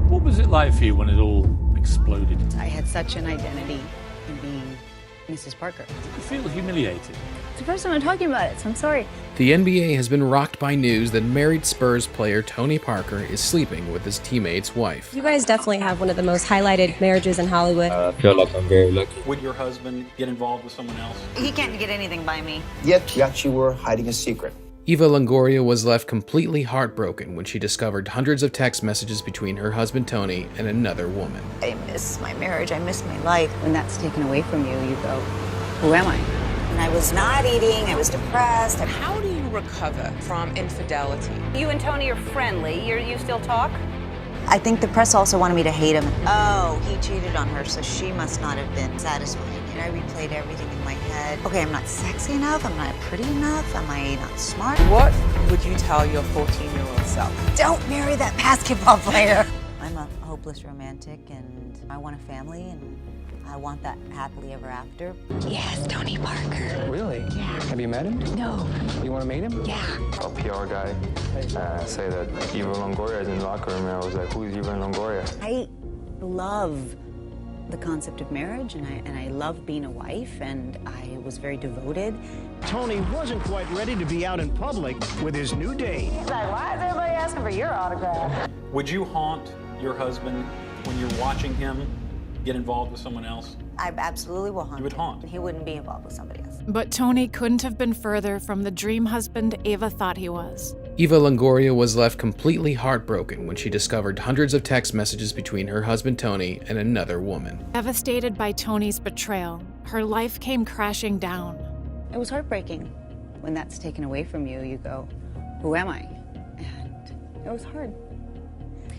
What was it like for you when it all exploded? I had such an identity in being Mrs. Parker. Did you feel humiliated? It's the first time I'm talking about it, so I'm sorry. The NBA has been rocked by news that married Spurs player Tony Parker is sleeping with his teammate's wife. You guys definitely have one of the most highlighted marriages in Hollywood. I feel like I'm very lucky. Would your husband get involved with someone else? He can't get anything by me. Yet you actually were hiding a secret. Eva Longoria was left completely heartbroken when she discovered hundreds of text messages between her husband Tony and another woman. I miss my marriage. I miss my life. When that's taken away from you, you go, who am I? And I was not eating. I was depressed. How do you recover from infidelity? You and Tony are friendly. You still talk? I think the press also wanted me to hate him. Oh, he cheated on her, so she must not have been satisfied. And I replayed everything in my head. Okay, I'm not sexy enough. I'm not pretty enough. Am I not smart? What would you tell your 14-year-old self? Don't marry that basketball player. I'm a hopeless romantic, and I want a family, and I want that happily ever after. Yes, Tony Parker. Really? Yeah. Have you met him? No. You want to meet him? Yeah. A PR guy say that Eva Longoria is in the locker room, and I was like, who is Eva Longoria? I love the concept of marriage, and I love being a wife, and I was very devoted. Tony wasn't quite ready to be out in public with his new date. He's like, why is everybody asking for your autograph? Would you haunt your husband when you're watching him get involved with someone else? I absolutely will haunt You would haunt? him. He wouldn't be involved with somebody else. But Tony couldn't have been further from the dream husband Eva thought he was. Eva Longoria was left completely heartbroken when she discovered hundreds of text messages between her husband Tony and another woman. Devastated by Tony's betrayal, her life came crashing down. It was heartbreaking. When that's taken away from you, you go, who am I? And it was hard.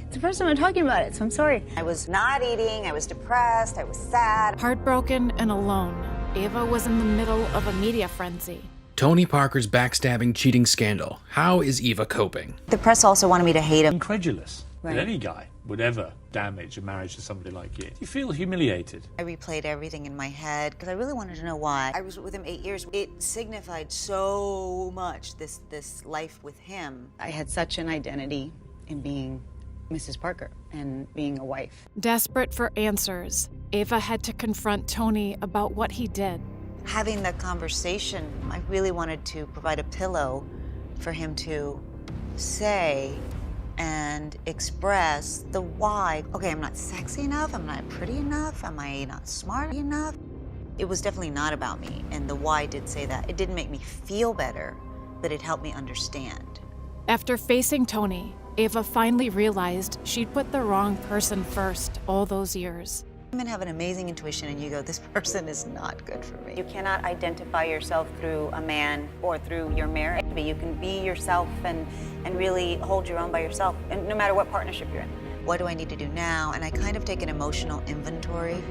It's the first time I'm talking about it, so I'm sorry. I was not eating. I was depressed. I was sad. Heartbroken and alone, Eva was in the middle of a media frenzy. Tony Parker's backstabbing cheating scandal. How is Eva coping? The press also wanted me to hate him. Incredulous Right. that any guy would ever damage a marriage to somebody like you. Do you feel humiliated? I replayed everything in my head because I really wanted to know why. I was with him 8 years. It signified so much, this life with him. I had such an identity in being Mrs. Parker and being a wife. Desperate for answers, Eva had to confront Tony about what he did. Having that conversation, I really wanted to provide a pillow for him to say and express the why. Okay, I'm not sexy enough, I'm not pretty enough, am I not smart enough? It was definitely not about me, and the why did say that. It didn't make me feel better, but it helped me understand. After facing Tony, Eva finally realized she'd put the wrong person first all those years. Women have an amazing intuition, and you go, this person is not good for me. You cannot identify yourself through a man or through your marriage, but you can be yourself and really hold your own by yourself, and no matter what partnership you're in. What do I need to do now? And I kind of take an emotional inventory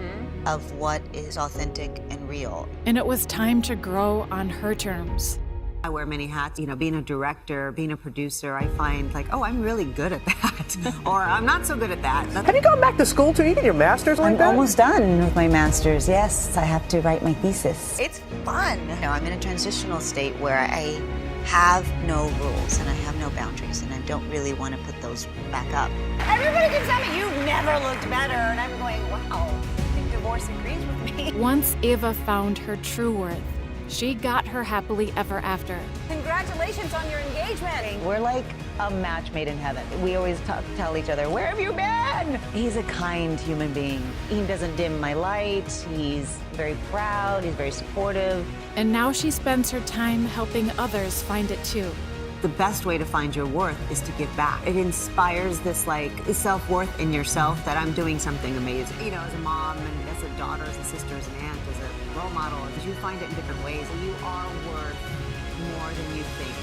of what is authentic and real. And it was time to grow on her terms. I wear many hats. You know, being a director, being a producer, I find like, oh, I'm really good at that. Or I'm not so good at that. Have you gone back to school too? You get your master's like I'm that? almost done with my master's. Yes, I have to write my thesis. It's fun. You know, I'm in a transitional state where I have no rules and I have no boundaries, and I don't really want to put those back up. Everybody keeps telling me, you've never looked better. And I'm going, wow, I think divorce agrees with me. Once Eva found her true worth, she got her happily ever after. Congratulations on your engagement. We're like a match made in heaven. We always tell each other, where have you been? He's a kind human being. He doesn't dim my light. He's very proud. He's very supportive. And now she spends her time helping others find it too. The best way to find your worth is to give back. It inspires this like self-worth in yourself that I'm doing something amazing. You know, as a mom and as a daughter, as a sister, as an aunt, as a role model, because you find it in different ways. You are worth more than you think.